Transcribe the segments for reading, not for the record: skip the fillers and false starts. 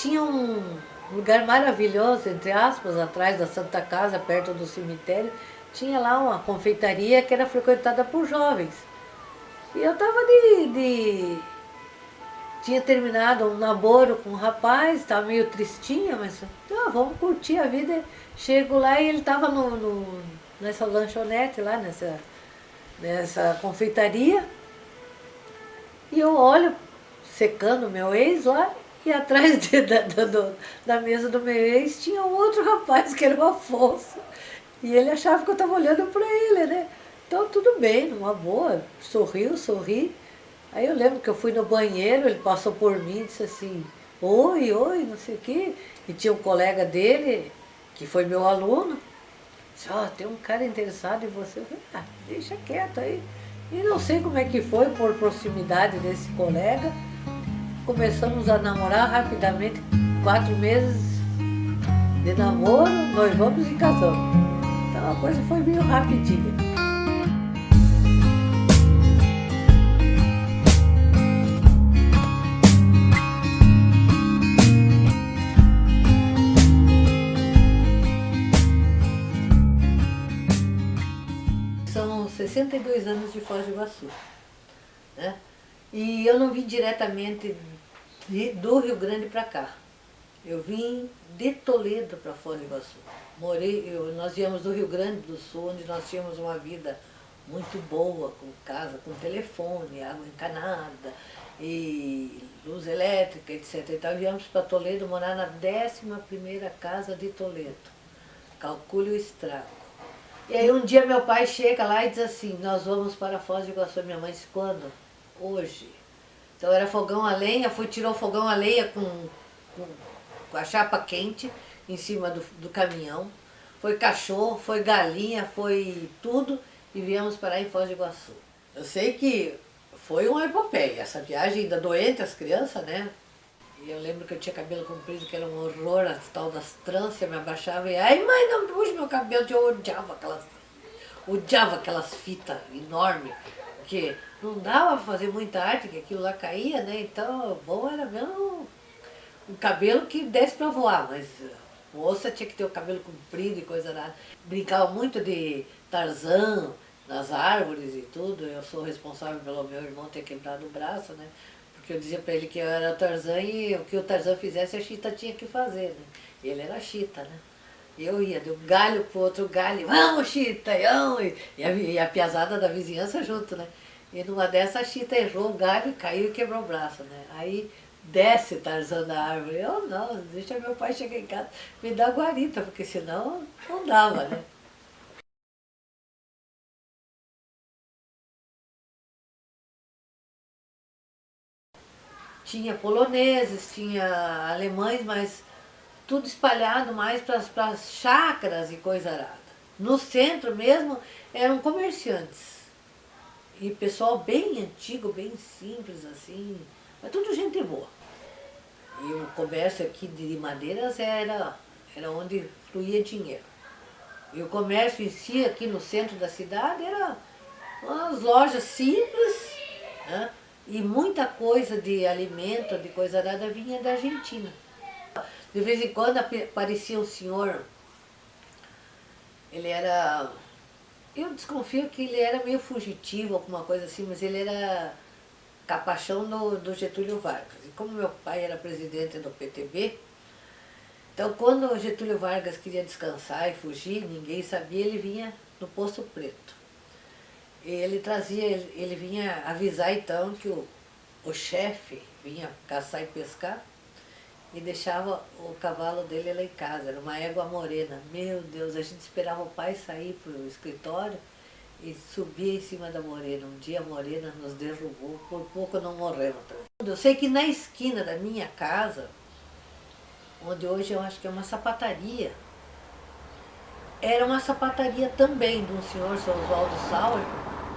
Tinha um lugar maravilhoso, entre aspas, atrás da Santa Casa, perto do cemitério. Tinha lá uma confeitaria que era frequentada por jovens. E eu estava tinha terminado um namoro com um rapaz, estava meio tristinha, mas vamos curtir a vida. Chego lá e ele estava nessa lanchonete lá, nessa confeitaria. E eu olho, secando meu ex lá, e atrás da mesa do meu ex tinha um outro rapaz, que era o Afonso. E ele achava que eu estava olhando para ele, né? Então tudo bem, numa boa, sorri. Aí eu lembro que eu fui no banheiro, ele passou por mim e disse assim, oi, não sei o quê. E tinha um colega dele, que foi meu aluno, disse, tem um cara interessado em você. Eu falei, deixa quieto aí. E não sei como é que foi, por proximidade desse colega, começamos a namorar rapidamente, 4 meses de namoro, noivamos e casamos. Então a coisa foi meio rapidinha. São 62 anos de Foz do Iguaçu, né? E eu não vim diretamente do Rio Grande para cá. Eu vim de Toledo para Foz do Iguaçu. Nós viemos do Rio Grande do Sul, onde nós tínhamos uma vida muito boa, com casa, com telefone, água encanada, e luz elétrica, etc. Então viemos para Toledo morar na 11ª casa de Toledo. Calcule o estrago. E aí um dia meu pai chega lá e diz assim, nós vamos para Foz do Iguaçu. Minha mãe disse, quando? Hoje. Então era fogão a lenha, tirou o fogão a lenha com a chapa quente em cima do caminhão. Foi cachorro, foi galinha, foi tudo e viemos parar em Foz do Iguaçu. Eu sei que foi uma epopeia, essa viagem ainda doente as crianças, né? E eu lembro que eu tinha cabelo comprido, que era um horror, as tal das tranças, me abaixava e ai mãe, não puxa meu cabelo, eu odiava aquelas fitas enormes, porque não dava para fazer muita arte, que aquilo lá caía, né? Então, bom era mesmo um cabelo que desse para voar, mas moça tinha que ter o cabelo comprido e coisa nada. Brincava muito de Tarzan nas árvores e tudo. Eu sou responsável pelo meu irmão ter quebrado o braço, né? Porque eu dizia para ele que eu era o Tarzan e o que o Tarzan fizesse a Chita tinha que fazer, né? E ele era a Chita, né? Eu ia de um galho pro outro galho, vamos Chita, vamos! E a piazada da vizinhança junto, né? E numa dessa a Chita errou o galho, caiu e quebrou o braço, né? Aí desce Tarzan da árvore. Eu não, deixa meu pai chegar em casa, me dá guarita, porque senão não dava, né? Tinha poloneses, tinha alemães, mas tudo espalhado mais para as chácaras e coisa arada. No centro mesmo eram comerciantes. E pessoal bem antigo, bem simples assim, mas tudo gente boa. E o comércio aqui de madeiras era onde fluía dinheiro. E o comércio em si, aqui no centro da cidade, era umas lojas simples, né? E muita coisa de alimento, de coisa nada, vinha da Argentina. De vez em quando aparecia um senhor, ele era... Eu desconfio que ele era meio fugitivo, alguma coisa assim, mas ele era capachão do Getúlio Vargas. E como meu pai era presidente do PTB, então quando o Getúlio Vargas queria descansar e fugir, ninguém sabia, ele vinha no Poço Preto. E ele vinha avisar então que o chefe vinha caçar e pescar e deixava o cavalo dele lá em casa, era uma égua morena. Meu Deus, a gente esperava o pai sair para o escritório e subia em cima da morena. Um dia a morena nos derrubou, por pouco não morremos. Eu sei que na esquina da minha casa, onde hoje eu acho que é uma sapataria, era uma sapataria também de um senhor, seu Oswaldo Sauer,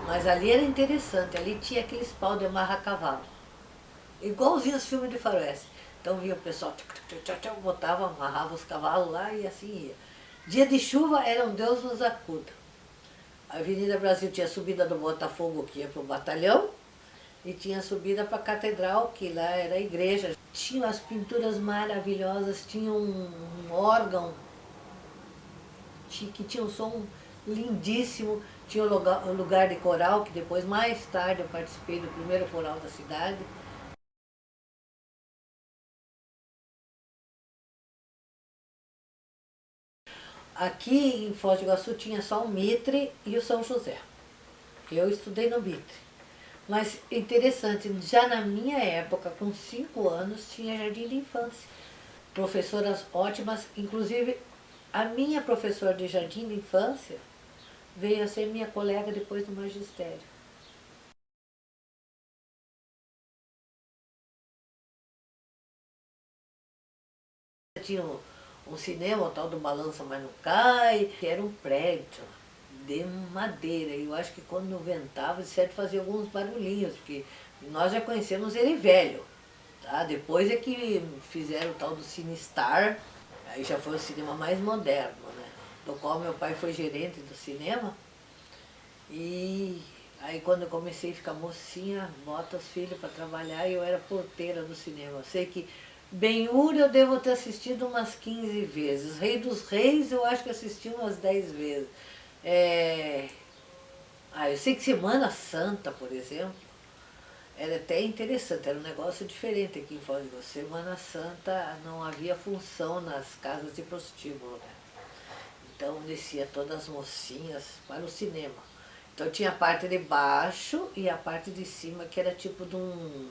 mas ali era interessante, ali tinha aqueles pau de amarrar cavalo, igualzinho os filmes de faroeste. Então vinha o pessoal, botava, amarrava os cavalos lá e assim ia. Dia de chuva era um Deus nos acuda. A Avenida Brasil tinha a subida do Botafogo que ia para o batalhão, e tinha subida para a catedral, que lá era a igreja. Tinha as pinturas maravilhosas, tinha um órgão que tinha um som lindíssimo, tinha o lugar de coral, que depois, mais tarde, eu participei do primeiro coral da cidade. Aqui em Foz do Iguaçu tinha só o Mitre e o São José. Eu estudei no Mitre. Mas interessante, já na minha época, com 5 anos, tinha jardim de infância. Professoras ótimas, inclusive a minha professora de jardim de infância veio a ser minha colega depois do magistério. Tinha um cinema, o tal do Balança Mas Não Cai, que era um prédio de madeira. E eu acho que quando ventava, de certo fazia alguns barulhinhos, porque nós já conhecemos ele velho. Tá? Depois é que fizeram o tal do Cine Star, aí já foi o cinema mais moderno, né? Do qual meu pai foi gerente do cinema. E aí quando eu comecei a ficar mocinha, bota os filhos para trabalhar e eu era porteira do cinema. Eu sei que Ben-Hur eu devo ter assistido umas 15 vezes. Rei dos Reis eu acho que assisti umas 10 vezes. Eu sei que Semana Santa, por exemplo, era até interessante, era um negócio diferente aqui em Foz do Iguaçu. Semana Santa não havia função nas casas de prostíbulo, né? Então descia todas as mocinhas para o cinema. Então tinha a parte de baixo e a parte de cima que era tipo de um...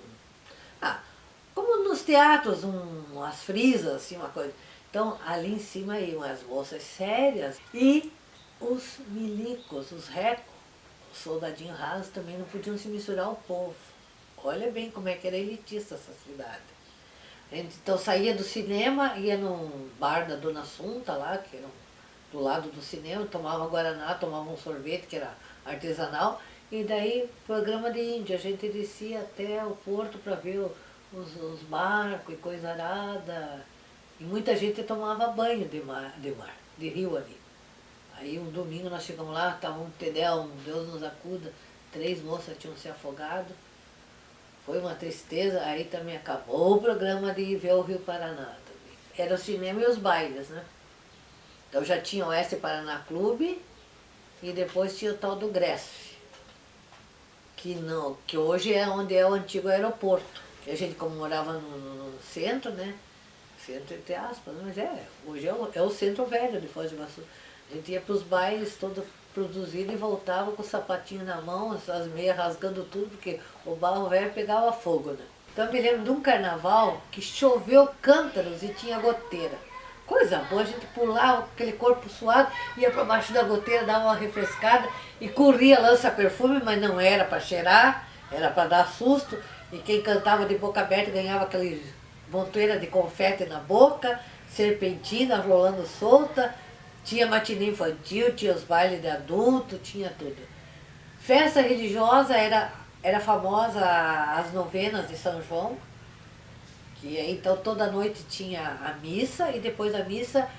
como nos teatros, umas frisas, assim, uma coisa. Então ali em cima iam as moças sérias e os milicos, os recos, os soldadinhos rasos também não podiam se misturar ao povo. Olha bem como é que era elitista essa cidade. Então saía do cinema, ia num bar da Dona Assunta lá, que era do lado do cinema, tomava guaraná, tomava um sorvete que era artesanal, e daí programa de índio, a gente descia até o porto para ver os barcos e coisa arada. E muita gente tomava banho de rio ali. Aí um domingo nós chegamos lá, estava um Tedel, Deus nos acuda, 3 moças tinham se afogado. Foi uma tristeza, aí também acabou o programa de ir ver o Rio Paraná também. Era o cinema e os bailes, né? Então já tinha o Oeste Paraná Clube e depois tinha o tal do Gresf, que hoje é onde é o antigo aeroporto. E a gente, como morava no centro, né? Centro entre aspas, mas hoje é o centro velho de Foz do Iguaçu. A gente ia para os bailes todo produzido e voltava com o sapatinho na mão, as meias rasgando tudo, porque o barro velho pegava fogo, né? Então eu me lembro de um carnaval que choveu cântaros e tinha goteira. Coisa boa, a gente pulava com aquele corpo suado, ia para baixo da goteira, dava uma refrescada e corria lança-perfume, mas não era para cheirar, era para dar susto. E quem cantava de boca aberta ganhava aquele montoeira de confete na boca, serpentina rolando solta. Tinha matinê infantil, tinha os bailes de adulto, tinha tudo. Festa religiosa era famosa as novenas de São João, que então toda noite tinha a missa e depois da missa,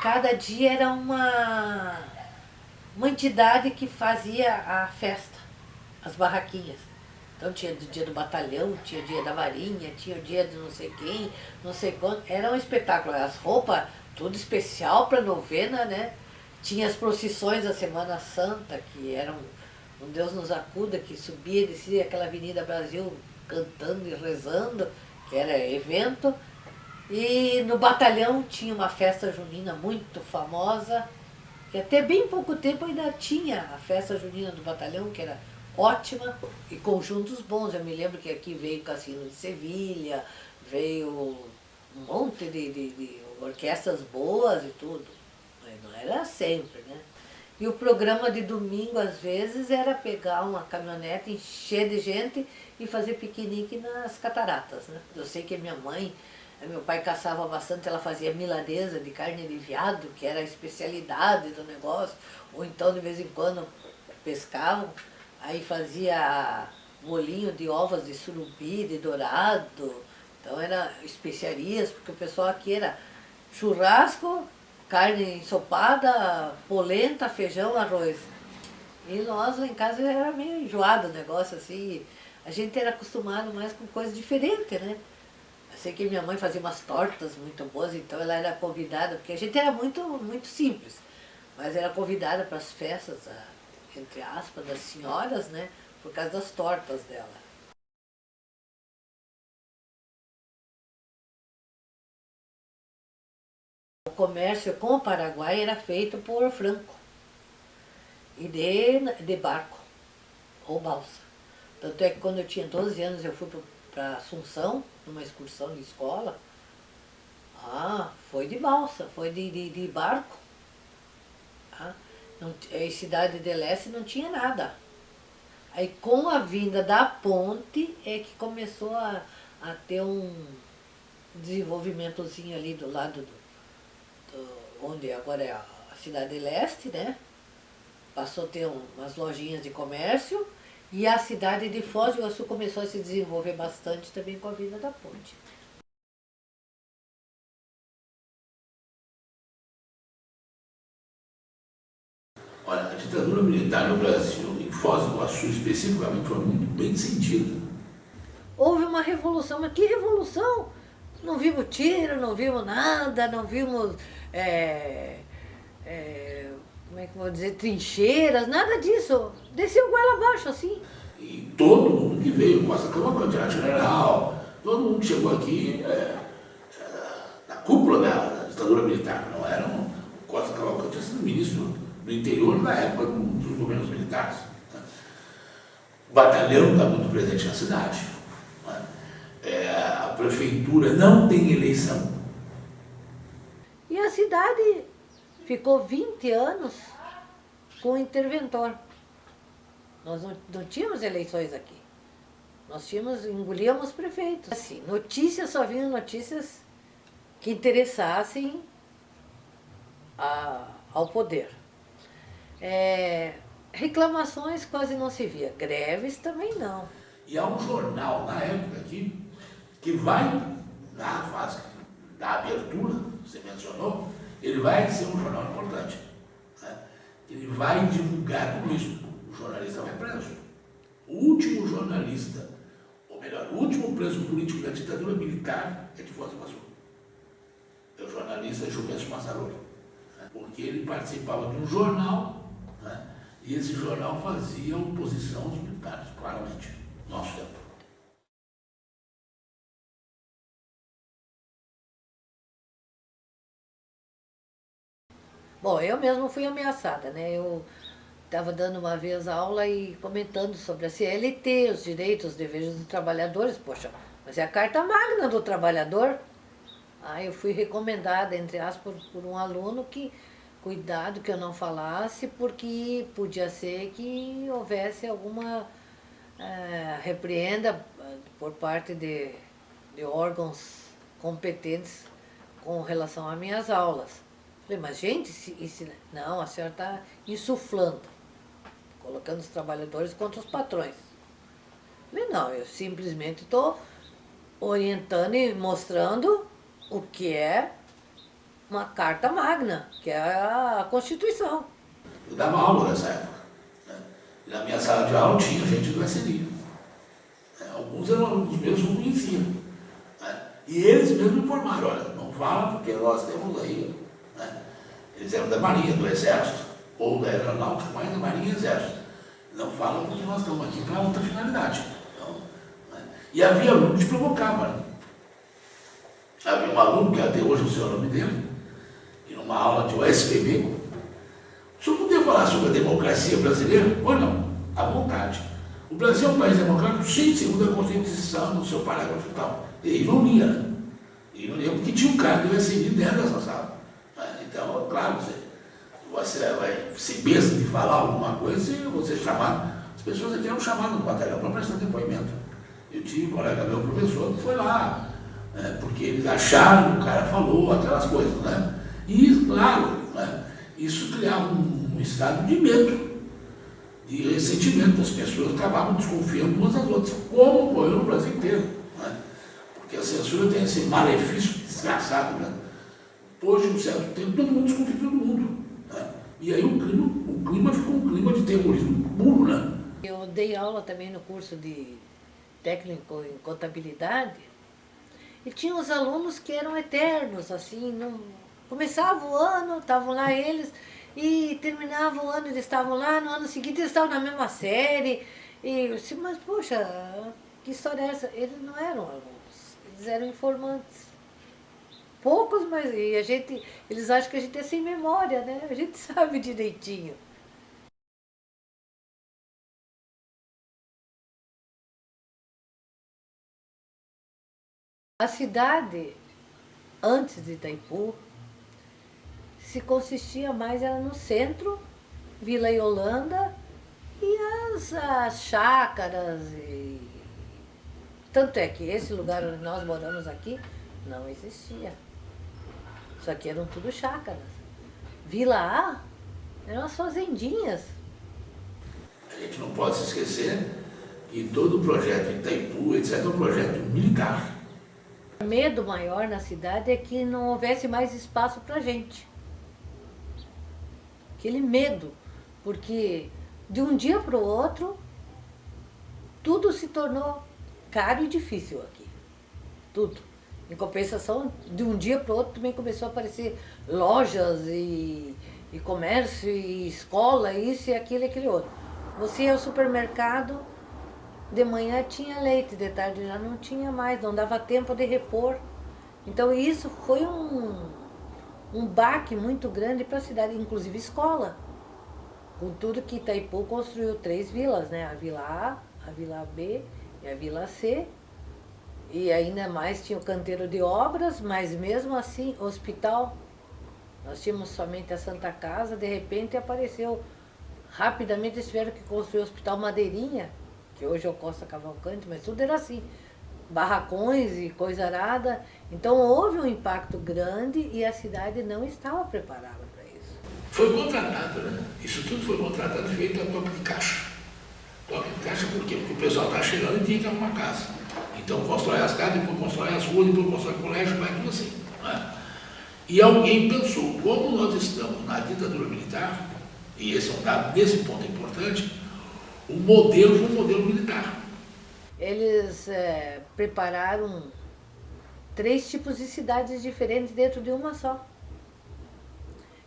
cada dia era uma entidade que fazia a festa, as barraquinhas. Então tinha o dia do batalhão, tinha o dia da marinha, tinha o dia de não sei quem, não sei quanto. Era um espetáculo, as roupas tudo especial para novena, né? Tinha as procissões da Semana Santa, que eram um Deus nos acuda, que subia e descia aquela Avenida Brasil cantando e rezando, que era evento. E no batalhão tinha uma festa junina muito famosa, que até bem pouco tempo ainda tinha a festa junina do batalhão, que era ótima, e conjuntos bons. Eu me lembro que aqui veio o Cassino de Sevilha, veio um monte de orquestras boas e tudo, mas não era sempre, né? E o programa de domingo, às vezes, era pegar uma caminhonete, encher de gente e fazer piquenique nas cataratas, né? Eu sei que meu pai caçava bastante, ela fazia milanesa de carne de veado, que era a especialidade do negócio, ou então, de vez em quando, pescavam, aí fazia molinho de ovos de surubim, de dourado, então era especiarias, porque o pessoal aqui era churrasco, carne ensopada, polenta, feijão, arroz. E nós lá em casa era meio enjoado o negócio assim. a gente era acostumado mais com coisas diferentes, né? Eu sei que minha mãe fazia umas tortas muito boas, então ela era convidada, porque a gente era muito simples, mas era convidada para as festas, entre aspas, das senhoras, né? Por causa das tortas dela. O comércio com o Paraguai era feito por franco e de barco ou balsa. Tanto é que quando eu tinha 12 anos eu fui para Assunção, numa excursão de escola. Foi de balsa, foi de barco. Não, em Cidade de Leste não tinha nada. Aí com a vinda da ponte é que começou a ter um desenvolvimentozinho ali do lado onde agora é a Cidade de Leste, né? Passou a ter umas lojinhas de comércio e a cidade de Foz do Iguaçu começou a se desenvolver bastante também com a vinda da ponte. Olha, a ditadura militar no Brasil, em Foz do Iguaçu especificamente, foi muito bem sentida. Houve uma revolução, mas que revolução? Não vimos tiro, não vimos nada, não vimos, como é que eu vou dizer, trincheiras, nada disso. Desceu goela abaixo, assim. E todo mundo que veio, Costa Cavalcante, general, todo mundo chegou aqui na cúpula da ditadura militar. Não era o Costa Cavalcante tinha sido ministro do interior na época dos governos militares. O batalhão está muito presente na cidade. A prefeitura não tem eleição. E a cidade ficou 20 anos com o interventor. Nós não tínhamos eleições aqui. Nós engolíamos prefeitos. Assim, notícias, só vinham notícias que interessassem ao poder. Reclamações quase não se via, greves também não. E há um jornal na época aqui que vai, na fase da abertura, você mencionou, ele vai ser um jornal importante. Né? Ele vai divulgar tudo isso. O jornalista vai preso. O último jornalista, ou melhor, o último preso político da ditadura militar é de Foz do Iguaçu. É o jornalista Juvencio Mazzaroli. Né? Porque ele participava de um jornal, né? E esse jornal fazia oposição aos militares, claramente, no nosso tempo. Bom, eu mesmo fui ameaçada, né? Eu estava dando uma vez aula e comentando sobre a CLT, os direitos, os deveres dos trabalhadores. Poxa, mas é a Carta Magna do trabalhador. Aí eu fui recomendada, entre aspas, por um aluno que cuidado que eu não falasse, porque podia ser que houvesse alguma repreenda por parte de órgãos competentes com relação às minhas aulas. Falei, mas gente, não, a senhora está insuflando, colocando os trabalhadores contra os patrões. Falei, não, eu simplesmente estou orientando e mostrando o que é uma carta magna, que é a Constituição. Eu dava aula nessa época. Né? E na minha sala de aula tinha gente do SNI. Alguns eram alunos meus que eu conhecia. Né? E eles mesmos informaram, olha, não fala porque nós temos aí. Né? Eles eram da Marinha, do Exército, ou da Aeronáutica, mas da Marinha e Exército. Não fala porque nós estamos aqui para outra finalidade. Então, né? E havia alunos que provocavam. Né? Havia um aluno, que até hoje eu sei o nome dele, e numa aula de USPB, o senhor podia falar sobre a democracia brasileira? Ou não? À vontade. O Brasil é um país democrático, sim, segundo a Constituição, no seu parágrafo e tal. E ironia, né? Ironia, porque tinha um cara que ia seguir dentro dessa sala. Então, claro, você vai ser besta de falar alguma coisa e você chamado. As pessoas aqui eram chamadas no batalhão para prestar depoimento. Eu tive um colega meu, professor, que foi lá, né, porque eles acharam que o cara falou aquelas coisas, né? E, claro, né, isso criava um estado de medo, de ressentimento. As pessoas acabavam desconfiando umas das outras, como ocorreu no Brasil inteiro. Né? Porque a censura tem esse malefício desgraçado, né? Depois de um certo tempo, todo mundo desconfia de todo mundo. Né? E aí o clima ficou um clima de terrorismo puro, né? Eu dei aula também no curso de técnico em contabilidade, e tinha os alunos que eram eternos, assim, não, começava o ano, estavam lá eles, e terminava o ano, eles estavam lá, no ano seguinte eles estavam na mesma série, e eu disse, mas poxa, que história é essa? Eles não eram alunos, eles eram informantes. Poucos, mas e a gente, eles acham que a gente é sem memória, né? A gente sabe direitinho. A cidade, antes de Itaipu, se consistia mais era no centro, Vila Yolanda e as chácaras. Tanto é que esse lugar onde nós moramos aqui não existia. Isso aqui eram tudo chácaras. Vila A eram as fazendinhas. A gente não pode se esquecer que todo o projeto Itaipu, etc., é um projeto militar. O medo maior na cidade é que não houvesse mais espaço para gente. Aquele medo, porque de um dia para o outro, tudo se tornou caro e difícil aqui. Tudo. Em compensação, de um dia para o outro também começou a aparecer lojas e comércio e escola, isso e aquele outro. Você ia ao supermercado, de manhã tinha leite, de tarde já não tinha mais, não dava tempo de repor. Então isso foi um baque muito grande para a cidade, inclusive escola. Com tudo que Itaipu construiu 3 vilas, né? A Vila A, a Vila B e a Vila C. E ainda mais tinha o canteiro de obras, mas mesmo assim, hospital. Nós tínhamos somente a Santa Casa, de repente apareceu, rapidamente eles tiveram que construir o Hospital Madeirinha, que hoje é o Costa Cavalcante, mas tudo era assim, barracões e coisa arada. Então houve um impacto grande e a cidade não estava preparada para isso. Foi contratado, né? Isso tudo foi contratado e feito a toque de caixa. Toque de caixa por quê? Porque o pessoal estava chegando e tinha que arrumar casa. Então constrói as casas, depois constrói as ruas, depois constrói o colégio, vai tudo assim. Né? E alguém pensou, como nós estamos na ditadura militar, e esse é um dado desse ponto importante, o modelo foi um modelo militar. Eles prepararam 3 tipos de cidades diferentes dentro de uma só.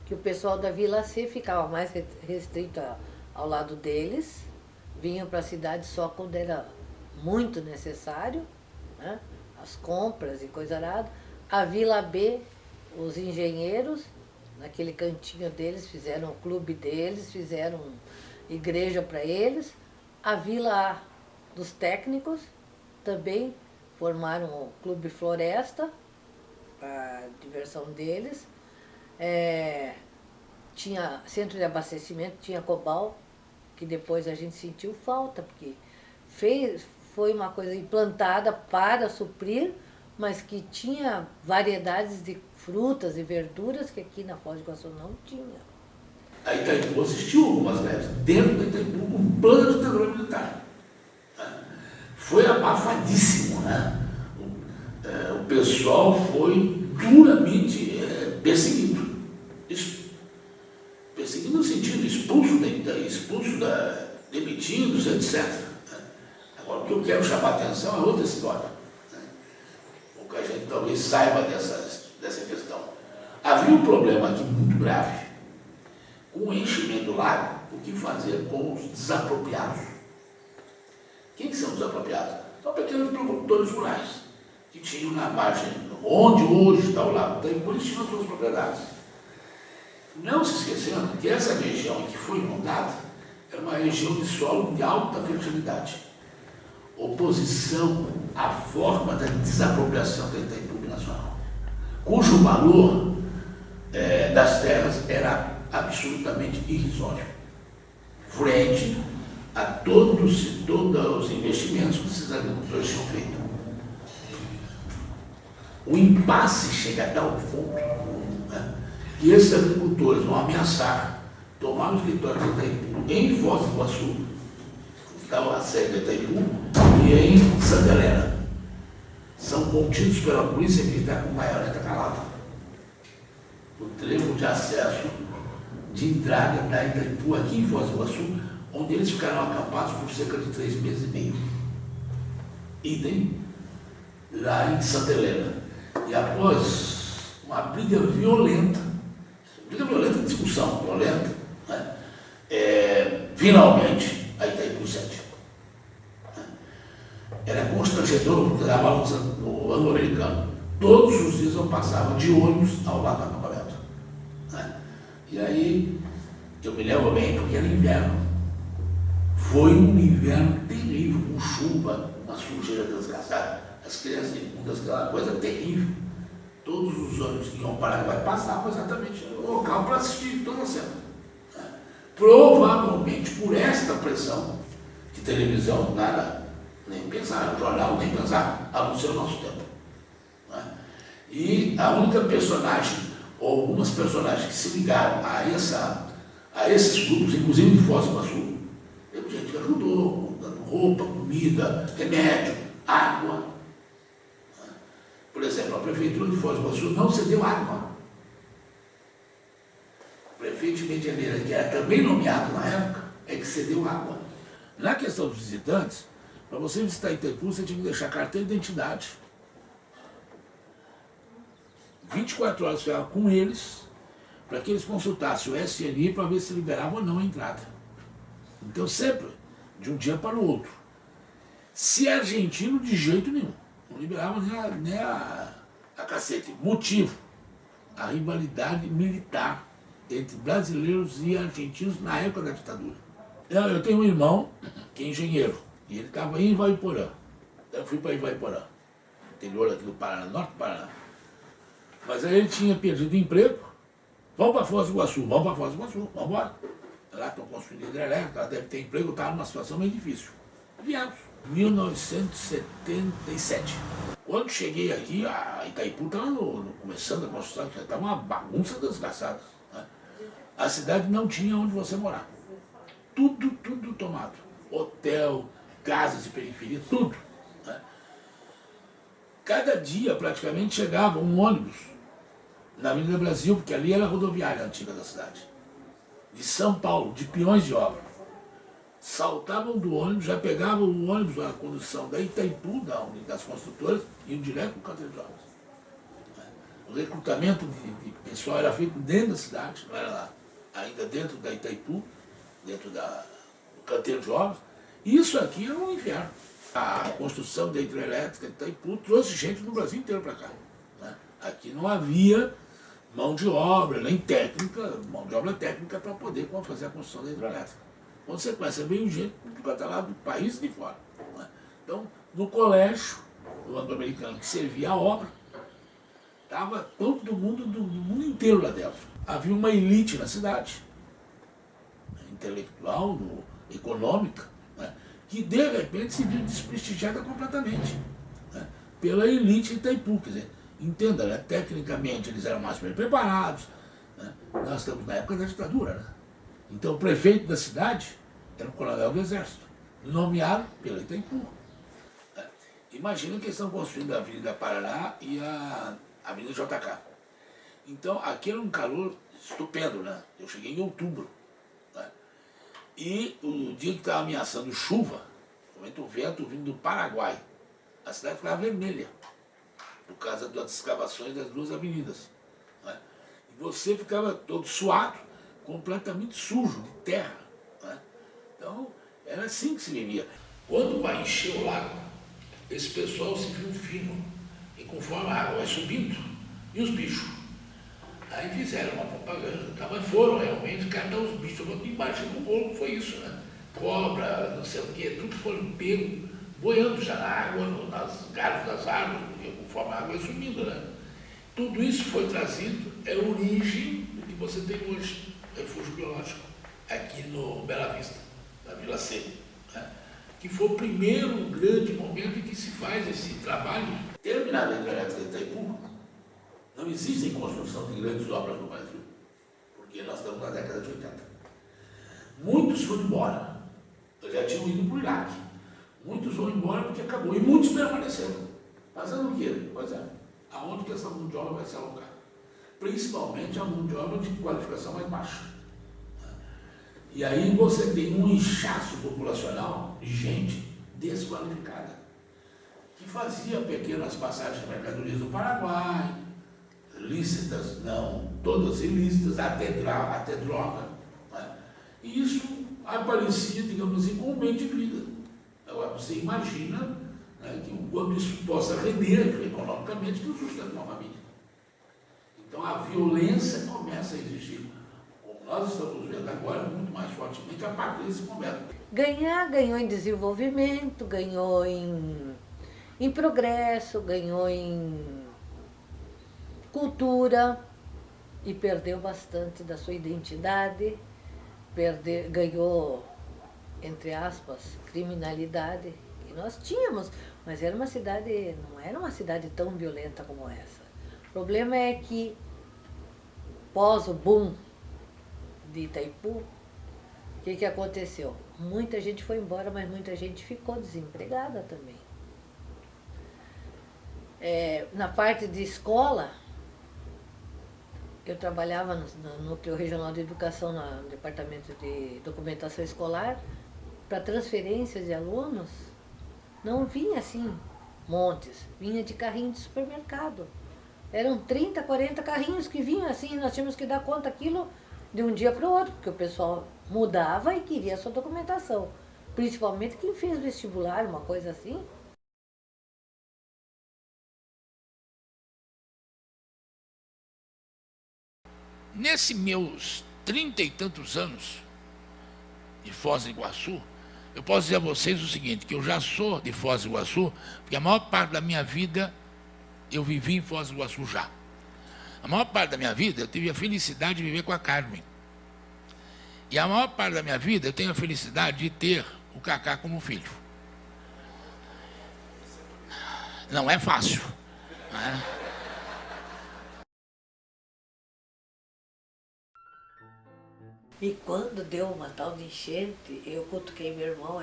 Que o pessoal da Vila C ficava mais restrito ao lado deles, vinham para a cidade só quando era muito necessário, né? As compras e coisa arada. A Vila B, os engenheiros, naquele cantinho deles, fizeram o clube deles, fizeram igreja para eles. A Vila A dos técnicos também formaram o Clube Floresta, para a diversão deles. Tinha centro de abastecimento, tinha Cobal, que depois a gente sentiu falta, porque foi uma coisa implantada para suprir, mas que tinha variedades de frutas e verduras que aqui na Foz do Iguaçu não tinha. A Itaipu assistiu algumas greves dentro da Itaipu com um plano de ditadura militar. Foi abafadíssimo, né? O pessoal foi duramente perseguido. Perseguido no sentido expulso demitidos, etc. Agora, o que eu quero chamar a atenção é outra história. O que a gente talvez saiba dessa questão. Havia um problema aqui muito grave. Com o enchimento do lago, o que fazer com os desapropriados? Quem são os desapropriados? São pequenos produtores rurais, que tinham na margem, onde hoje está o lago Itaipu, eles tinham as suas propriedades. Não se esquecendo que essa região em que foi inundada era uma região de solo de alta fertilidade. Oposição à forma da desapropriação da Itaipu Nacional, cujo valor das terras era absolutamente irrisório, frente a todos os investimentos que esses agricultores tinham feito. O impasse chega a tal ponto, né, que esses agricultores vão ameaçar tomar o escritório de Itaipu em Foz do Iguaçu, que estava a sede de Itaipu, e em Santa Helena. São contidos pela Polícia Militar com baioneta calada. O trevo de acesso de entrada da Itaipu aqui em Foz do Iguaçu, onde eles ficaram acampados por cerca de 3 meses e meio. idem, lá em Santa Helena. E após uma briga violenta, discussão violenta, né? Finalmente a Itaipu cede. Era constrangedor, porque na balança do anglo-americano, todos os dias eu passava de ônibus ao lado do acampamento. Né? E aí, eu me lembro bem, porque era inverno. Foi um inverno terrível, com chuva, uma sujeira desgraçada, as crianças imundas, aquela coisa terrível. Todos os ônibus que iam para Paraguai passavam exatamente no local para assistir toda a cena. Né? Provavelmente por esta pressão de televisão, nada, nem pensar, jornal, nem pensar, a não ser o nosso tempo. Né? E a única personagem, ou algumas personagens que se ligaram a esses grupos, inclusive de Foz do Iguaçu, teve gente que ajudou, dando roupa, comida, remédio, água. Por exemplo, a prefeitura de Foz do Iguaçu não cedeu água. O prefeito de Medianeira, que era também nomeado na época, é que cedeu água. Na questão dos visitantes, para você visitar Itaipu, você tinha que deixar carteira de identidade. 24 horas ficava com eles, para que eles consultassem o SNI para ver se liberava ou não a entrada. Então, sempre, de um dia para o outro. Se é argentino, de jeito nenhum. Não liberava nem a cacete. Motivo: a rivalidade militar entre brasileiros e argentinos na época da ditadura. Eu tenho um irmão que é engenheiro, e ele estava em Ivaiporã. Então eu fui para Ivaiporã, interior aqui do Paraná, norte do Paraná. Mas aí ele tinha perdido emprego. Vamos para Foz do Iguaçu, vamos embora. Lá estão construindo hidrelétrica, ela deve ter emprego, estava numa situação meio difícil. Viemos. 1977. Quando cheguei aqui, a Itaipu estava começando a construção, estava uma bagunça desgraçada. Né? A cidade não tinha onde você morar. Tudo tomado. Hotel, casas de periferia, tudo. Né? Cada dia, praticamente, chegava um ônibus na Avenida Brasil, porque ali era a rodoviária antiga da cidade, de São Paulo, de peões de obra. Saltavam do ônibus, já pegavam o ônibus, a condução da Itaipu, das construtoras, e iam direto para o canteiro de obras. O recrutamento de pessoal era feito dentro da cidade, não era lá, ainda dentro da Itaipu, dentro do canteiro de obras. Isso aqui era um inferno. A construção da hidrelétrica de Itaipu trouxe gente do Brasil inteiro para cá. Né? Aqui não havia mão de obra, nem técnica, mão de obra técnica para poder fazer a construção da hidrelétrica. Consequência, veio gente do lado do país de fora. Né? Então, no colégio do anglo-americano que servia a obra, estava todo mundo do mundo inteiro lá dentro. Havia uma elite na cidade, intelectual, econômica, né? Que de repente se viu desprestigiada completamente, né? Pela elite de Itaipu. Quer dizer, entenda, né? Tecnicamente eles eram mais bem preparados. Né? Nós estamos na época da ditadura, né? Então o prefeito da cidade era um coronel do exército, nomeado pela Itaipu. Imagina que eles estão construindo a Avenida Paraná e a Avenida JK. Então aqui era um calor estupendo, né? Eu cheguei em outubro. Né? E o dia que estava ameaçando chuva, o vento vindo do Paraguai, a cidade ficava vermelha, por causa das escavações das duas avenidas. Né? E você ficava todo suado, completamente sujo de terra. Né? Então, era assim que se vivia. Quando vai encher o lago, esse pessoal se viu fino, e conforme a água vai subindo, e os bichos? Aí fizeram uma propaganda, tá? Mas foram realmente catar os bichos. Embaixo do rolo foi isso, né? Cobra, não sei o quê, tudo foram pego, boiando já na água, nas galhos das árvores, porque conforme a água vai subindo, né? Tudo isso foi trazido, é a origem do que você tem hoje. Refúgio biológico, aqui no Bela Vista, na Vila C, né? Que foi o primeiro grande momento em que se faz esse trabalho. Terminada a hidrelétrica de Itaipu, não existe construção de grandes obras no Brasil, porque nós estamos na década de 80. Muitos foram embora, já tinham ido para o Iraque. Muitos foram embora porque acabou, e muitos permaneceram. Fazendo o quê? Pois é, aonde que essa mão de obra vai se alocar? Principalmente a mão de obra de qualificação mais baixa. E aí você tem um inchaço populacional de gente desqualificada. que fazia pequenas passagens de mercadorias do Paraguai, lícitas, não, todas ilícitas, até droga. Né? E isso aparecia, digamos assim, como um bem de vida. Agora, você imagina, né, que quando isso possa render economicamente, que o sustento de uma família. Então, a violência começa a existir. Como nós estamos vendo agora, muito mais fortemente, a partir desse momento. Ganhou em desenvolvimento, ganhou em progresso, ganhou em cultura e perdeu bastante da sua identidade, ganhou, entre aspas, criminalidade, que nós tínhamos, mas era uma cidade, não era uma cidade tão violenta como essa. O problema é que, pós o boom de Itaipu, o que aconteceu? Muita gente foi embora, mas muita gente ficou desempregada também. Na parte de escola, eu trabalhava no Núcleo Regional de Educação, no Departamento de Documentação Escolar, para transferências de alunos, não vinha assim, montes, vinha de carrinho de supermercado. Eram 30, 40 carrinhos que vinham assim, nós tínhamos que dar conta daquilo de um dia para o outro, porque o pessoal mudava e queria a sua documentação. Principalmente quem fez vestibular, uma coisa assim. Nesses meus 30 e tantos anos de Foz do Iguaçu, eu posso dizer a vocês o seguinte, que eu já sou de Foz do Iguaçu, porque a maior parte da minha vida eu vivi em Foz do Iguaçu já. A maior parte da minha vida eu tive a felicidade de viver com a Carmen. E a maior parte da minha vida eu tenho a felicidade de ter o Cacá como filho. Não é fácil, né? E quando deu uma tal de enchente, eu cutuquei meu irmão.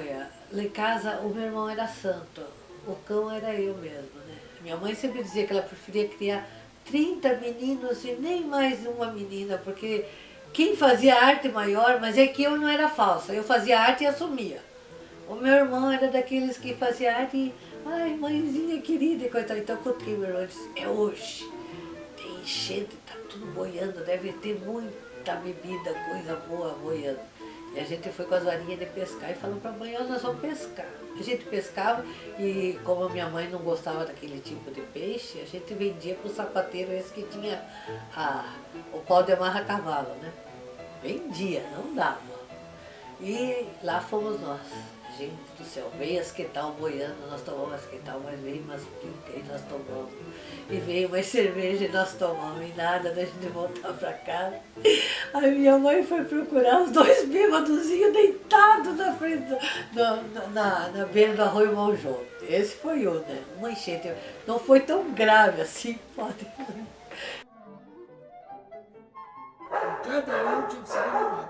Lá em casa, o meu irmão era santo, o cão era eu mesmo, né? Minha mãe sempre dizia que ela preferia criar 30 meninos e nem mais uma menina, porque quem fazia arte maior, mas é que eu não era falsa, eu fazia arte e assumia. O meu irmão era daqueles que fazia arte e, ai, mãezinha querida, e coitado. Então eu cutuquei meu irmão e disse, é hoje, tem enchente, tá tudo boiando, deve ter muita bebida, coisa boa boiando. E a gente foi com as varinhas de pescar e falou para a mãe, nós vamos pescar. A gente pescava e como a minha mãe não gostava daquele tipo de peixe, a gente vendia para o sapateiro esse que tinha o pau de amarra cavalo, né? Vendia, não dava. E lá fomos nós. Gente do céu, veio asquetal boiando, nós tomamos asquetal, mas veio umas pincas e nós tomamos. E veio mais cerveja e nós tomamos, e nada da gente voltar pra casa. Aí minha mãe foi procurar os dois bêbadozinhos deitados na frente, na beira do Arroio Monjô. Esse foi o, né? Uma enchente. Não foi tão grave assim, pode. Cada um tinha que ser animado.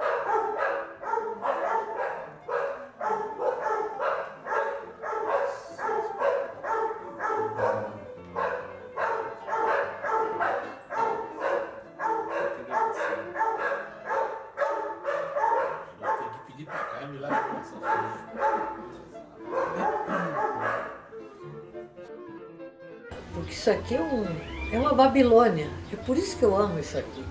Porque isso aqui é uma Babilônia. É por isso que eu amo isso aqui.